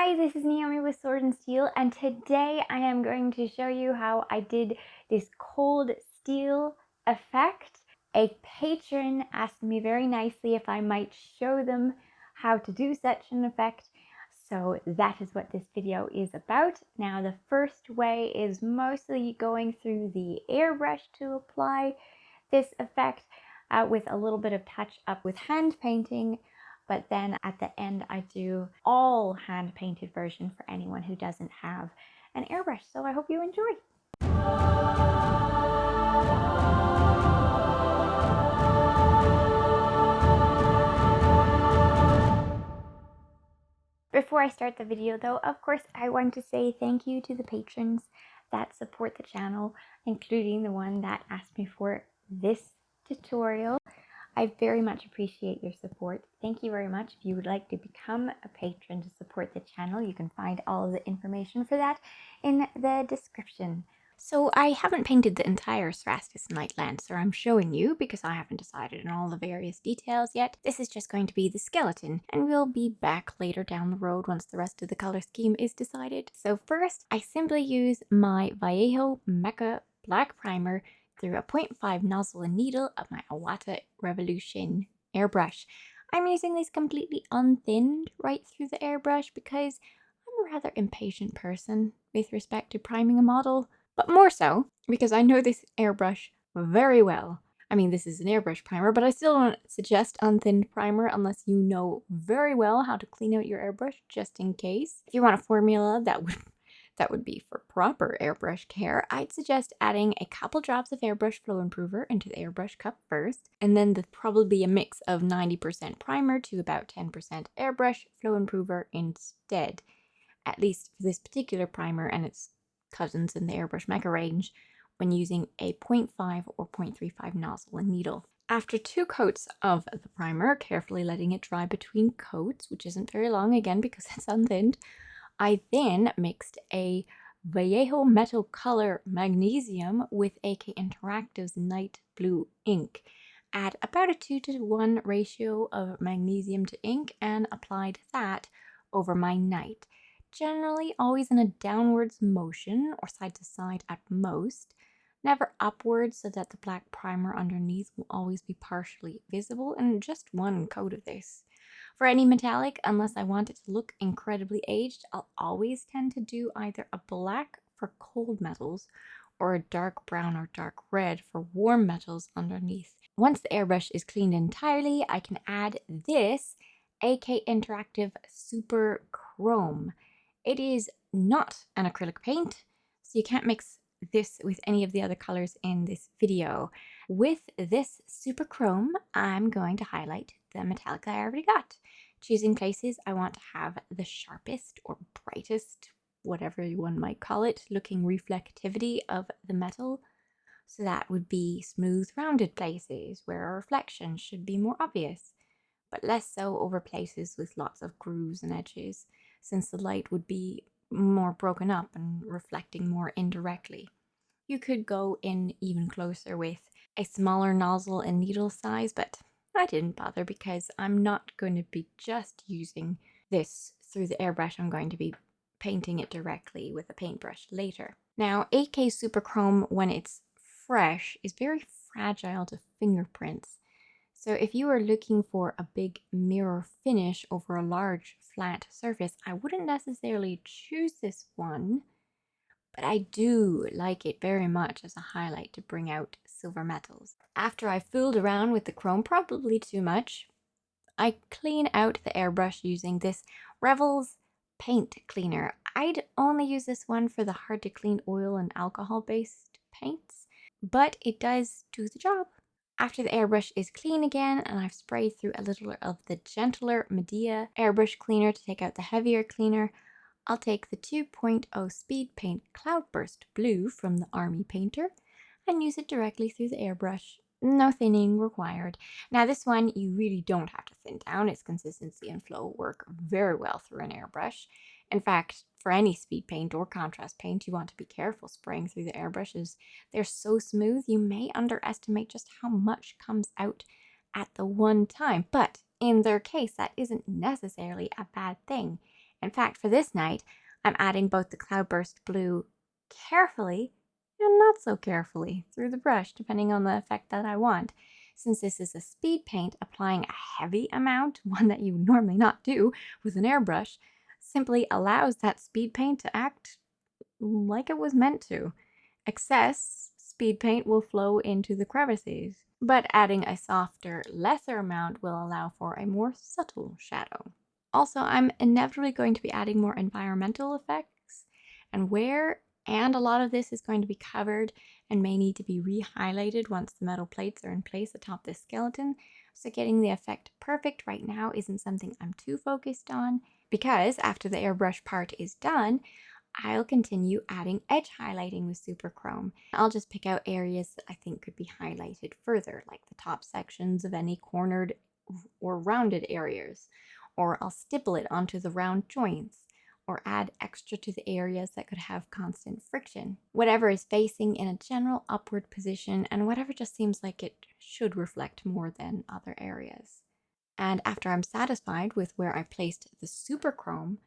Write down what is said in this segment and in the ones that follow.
Hi, this is Naomi with Sword and Steel, and today I am going to show you how I did this cold steel effect. A patron asked me very nicely if I might show them how to do such an effect, so that is what this video is about. Now, the first way is mostly going through the airbrush to apply this effect with a little bit of touch up with hand painting. But then at the end, I do all hand painted version for anyone who doesn't have an airbrush. So I hope you enjoy. Before I start the video though, of course, I want to say thank you to the patrons that support the channel, including the one that asked me for this tutorial. I very much appreciate your support. Thank you very much. If you would like to become a patron to support the channel, you can find all of the information for that in the description. So I haven't painted the entire Srastis Night Lancer I'm showing you because I haven't decided on all the various details yet. This is just going to be the skeleton, and we'll be back later down the road once the rest of the color scheme is decided. So first, I simply use my Vallejo Mecha Black Primer through a 0.5 nozzle and needle of my Iwata Revolution airbrush. I'm using this completely unthinned right through the airbrush because I'm a rather impatient person with respect to priming a model, but more so because I know this airbrush very well. I mean, this is an airbrush primer, but I still don't suggest unthinned primer unless you know very well how to clean out your airbrush, just in case. If you want a formula that would be for proper airbrush care, I'd suggest adding a couple drops of airbrush flow improver into the airbrush cup first, and then there'd probably be a mix of 90% primer to about 10% airbrush flow improver instead, at least for this particular primer and its cousins in the airbrush mecha range, when using a 0.5 or 0.35 nozzle and needle. After 2 coats of the primer, carefully letting it dry between coats, which isn't very long again because it's unthinned, I then mixed a Vallejo Metal Color Magnesium with AK Interactive's Night Blue ink at about a 2:1 ratio of magnesium to ink and applied that over my night. Generally always in a downwards motion or side to side at most, never upwards, so that the black primer underneath will always be partially visible, and just 1 coat of this. For any metallic, unless I want it to look incredibly aged, I'll always tend to do either a black for cold metals or a dark brown or dark red for warm metals underneath. Once the airbrush is cleaned entirely, I can add this AK Interactive Super Chrome. It is not an acrylic paint, so you can't mix this with any of the other colors in this video. With this Super Chrome, I'm going to highlight the metallic that I already got, choosing places I want to have the sharpest or brightest, whatever one might call it, looking reflectivity of the metal. So that would be smooth, rounded places where a reflection should be more obvious, but less so over places with lots of grooves and edges, since the light would be more broken up and reflecting more indirectly. You could go in even closer with a smaller nozzle and needle size, but I didn't bother because I'm not going to be just using this through the airbrush. I'm going to be painting it directly with a paintbrush later. Now, AK Super Chrome, when it's fresh, is very fragile to fingerprints. So if you are looking for a big mirror finish over a large flat surface, I wouldn't necessarily choose this one, but I do like it very much as a highlight to bring out silver metals. After I fooled around with the chrome, probably too much, I clean out the airbrush using this Revels paint cleaner. I'd only use this one for the hard to clean oil and alcohol based paints, but it does do the job. After the airbrush is clean again and I've sprayed through a little of the gentler Medea airbrush cleaner to take out the heavier cleaner, I'll take the 2.0 Speed Paint Cloudburst Blue from the Army Painter and use it directly through the airbrush. No thinning required. Now this one you really don't have to thin down. Its consistency and flow work very well through an airbrush. In fact, for any speed paint or contrast paint, you want to be careful spraying through the airbrushes. They're so smooth, you may underestimate just how much comes out at the one time. But in their case, that isn't necessarily a bad thing. In fact, for this night, I'm adding both the Cloudburst Blue carefully and not so carefully through the brush, depending on the effect that I want. Since this is a speed paint, applying a heavy amount, one that you normally not do with an airbrush, simply allows that speed paint to act like it was meant to. Excess speed paint will flow into the crevices, but adding a softer, lesser amount will allow for a more subtle shadow. Also, I'm inevitably going to be adding more environmental effects and a lot of this is going to be covered and may need to be re-highlighted once the metal plates are in place atop this skeleton. So getting the effect perfect right now isn't something I'm too focused on, because after the airbrush part is done, I'll continue adding edge highlighting with super chrome. I'll just pick out areas that I think could be highlighted further, like the top sections of any cornered or rounded areas, or I'll stipple it onto the round joints, or add extra to the areas that could have constant friction. Whatever is facing in a general upward position, and whatever just seems like it should reflect more than other areas. And after I'm satisfied with where I placed the super chrome,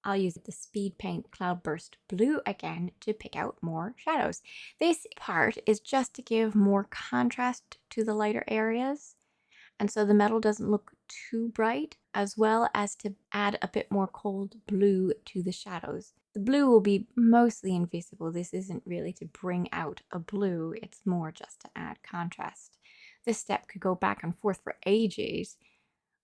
I'll use the Speed Paint Cloudburst Blue again to pick out more shadows. This part is just to give more contrast to the lighter areas, and so the metal doesn't look too bright, as well as to add a bit more cold blue to the shadows. The blue will be mostly invisible. This isn't really to bring out a blue, it's more just to add contrast. This step could go back and forth for ages,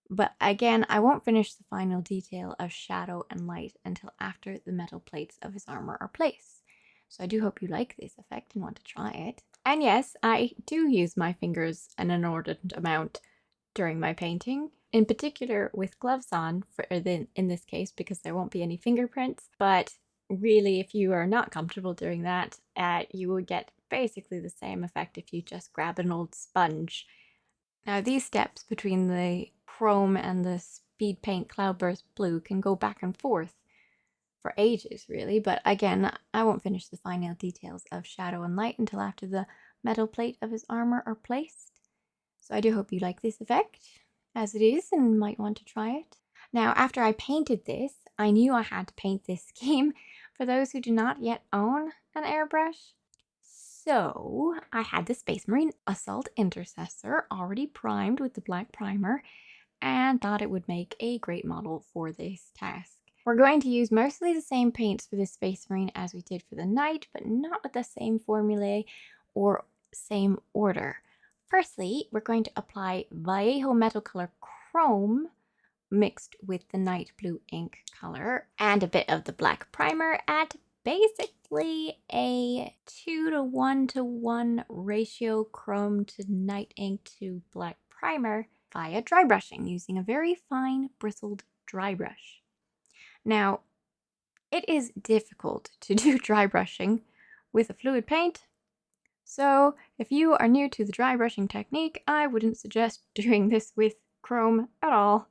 but again, I won't finish the final detail of shadow and light until after the metal plates of his armor are placed. So I do hope you like this effect and want to try it. And yes, I do use my fingers an inordinate amount during my painting, in particular with gloves on, in this case, because there won't be any fingerprints. But really, if you are not comfortable doing that, you will get basically the same effect if you just grab an old sponge. Now, these steps between the chrome and the speed paint Cloudburst Blue can go back and forth for ages, really. But again, I won't finish the final details of shadow and light until after the metal plate of his armor are placed. So I do hope you like this effect as it is and might want to try it. Now, after I painted this, I knew I had to paint this scheme for those who do not yet own an airbrush. So I had the Space Marine Assault Intercessor already primed with the black primer and thought it would make a great model for this task. We're going to use mostly the same paints for this Space Marine as we did for the Knight, but not with the same formulae or same order. Firstly, we're going to apply Vallejo Metal Color Chrome mixed with the Night Blue ink color and a bit of the black primer at basically a 2:1:1 ratio chrome to night ink to black primer via dry brushing using a very fine bristled dry brush. Now, it is difficult to do dry brushing with a fluid paint, so if you are new to the dry brushing technique, I wouldn't suggest doing this with chrome at all.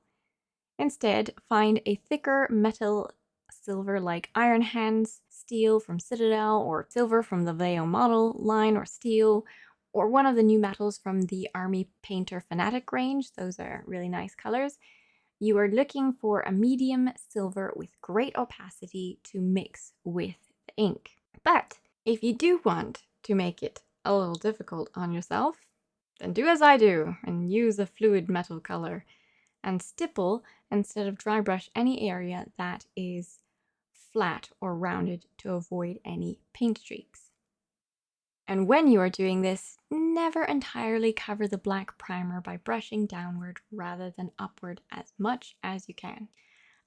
Instead, find a thicker metal silver like Iron Hands steel from Citadel, or silver from the Vallejo model line, or steel, or one of the new metals from the Army Painter Fanatic range. Those are really nice colors. You are looking for a medium silver with great opacity to mix with the ink. But if you do want to make it a little difficult on yourself, then do as I do and use a fluid metal color and stipple instead of dry brush any area that is flat or rounded to avoid any paint streaks. And when you are doing this, never entirely cover the black primer by brushing downward rather than upward as much as you can.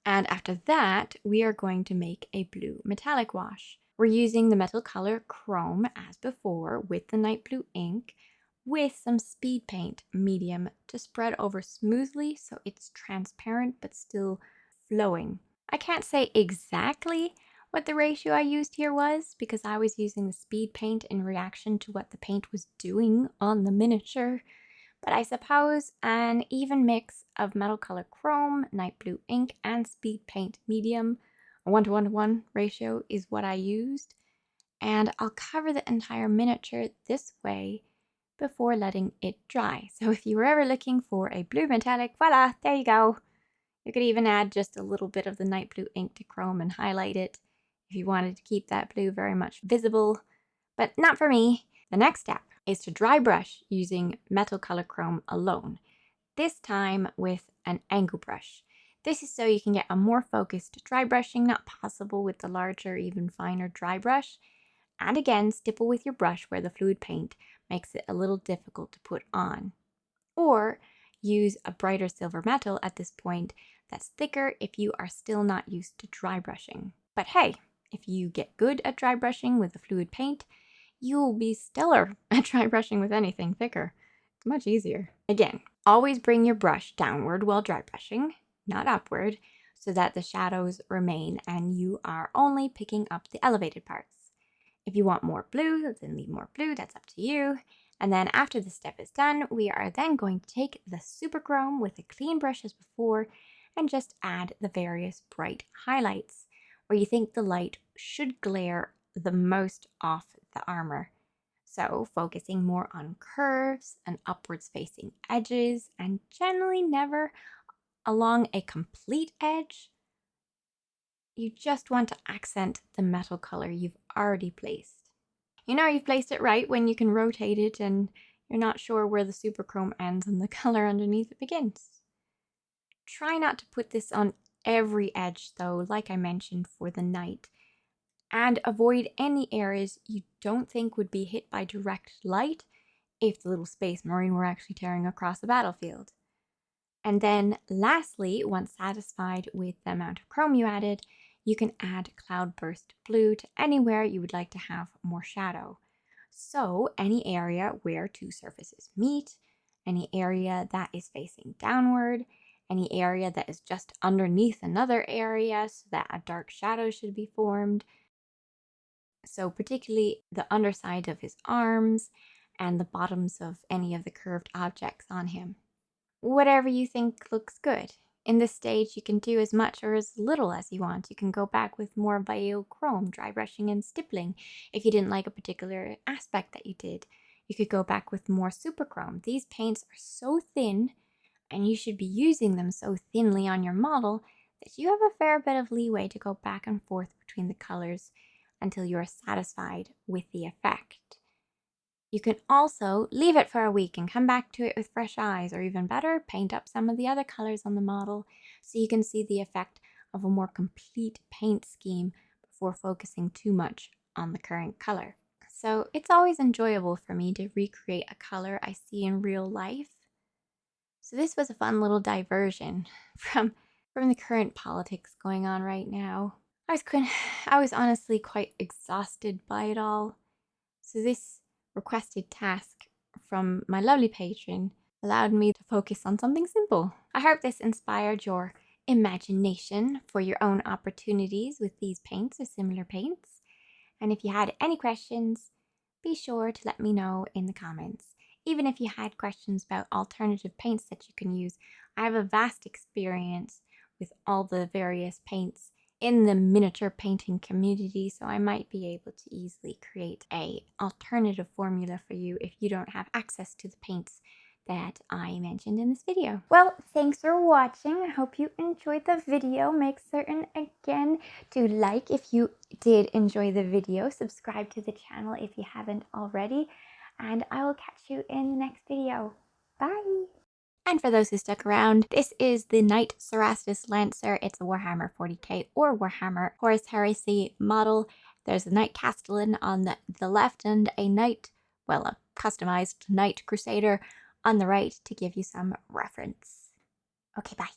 And after that, we are going to make a blue metallic wash. We're using the metal color Chrome as before with the Night Blue ink with some speed paint medium to spread over smoothly so it's transparent but still flowing. I can't say exactly what the ratio I used here was because I was using the speed paint in reaction to what the paint was doing on the miniature, but I suppose an even mix of metal color Chrome, Night Blue ink, and speed paint medium, a 1:1:1 ratio is what I used, and I'll cover the entire miniature this way before letting it dry. So if you were ever looking for a blue metallic, voila, there you go. You could even add just a little bit of the night blue ink to chrome and highlight it if you wanted to keep that blue very much visible, but not for me. The next step is to dry brush using metal color chrome alone, this time with an angle brush. This is so you can get a more focused dry brushing, not possible with the larger, even finer dry brush. And again, stipple with your brush where the fluid paint makes it a little difficult to put on. Or use a brighter silver metal at this point that's thicker if you are still not used to dry brushing. But hey, if you get good at dry brushing with a fluid paint, you'll be stellar at dry brushing with anything thicker. It's much easier. Again, always bring your brush downward while dry brushing, not upward, so that the shadows remain and you are only picking up the elevated parts. If you want more blue, then leave more blue, that's up to you. And then after this step is done, we are then going to take the super chrome with a clean brush as before and just add the various bright highlights where you think the light should glare the most off the armor. So focusing more on curves and upwards facing edges and generally never along a complete edge. You just want to accent the metal color you've already placed. You know you've placed it right when you can rotate it and you're not sure where the super chrome ends and the color underneath it begins. Try not to put this on every edge though, like I mentioned for the night, and avoid any areas you don't think would be hit by direct light if the little space marine were actually tearing across the battlefield. And then lastly, once satisfied with the amount of chrome you added, you can add cloudburst blue to anywhere you would like to have more shadow. So any area where two surfaces meet, any area that is facing downward, any area that is just underneath another area so that a dark shadow should be formed. So particularly the underside of his arms and the bottoms of any of the curved objects on him. Whatever you think looks good. In this stage, you can do as much or as little as you want. You can go back with more bio chrome, dry brushing and stippling if you didn't like a particular aspect that you did. You could go back with more super chrome. These paints are so thin, and you should be using them so thinly on your model that you have a fair bit of leeway to go back and forth between the colors until you are satisfied with the effect. You can also leave it for a week and come back to it with fresh eyes, or even better, paint up some of the other colors on the model so you can see the effect of a more complete paint scheme before focusing too much on the current color. So it's always enjoyable for me to recreate a color I see in real life. So this was a fun little diversion from the current politics going on right now. I was honestly quite exhausted by it all. So this requested task from my lovely patron allowed me to focus on something simple. I hope this inspired your imagination for your own opportunities with these paints or similar paints. And if you had any questions, be sure to let me know in the comments. Even if you had questions about alternative paints that you can use, I have a vast experience with all the various paints in the miniature painting community, so I might be able to easily create an alternative formula for you if you don't have access to the paints that I mentioned in this video. Well, thanks for watching. I hope you enjoyed the video. Make certain again to like if you did enjoy the video. Subscribe to the channel if you haven't already, and I will catch you in the next video. Bye! And for those who stuck around, this is the Knight Cerastus Lancer. It's a Warhammer 40k or Warhammer Horus Heresy model. There's a Knight Castellan on the left and a Knight, well, a customized Knight Crusader on the right to give you some reference. Okay, bye.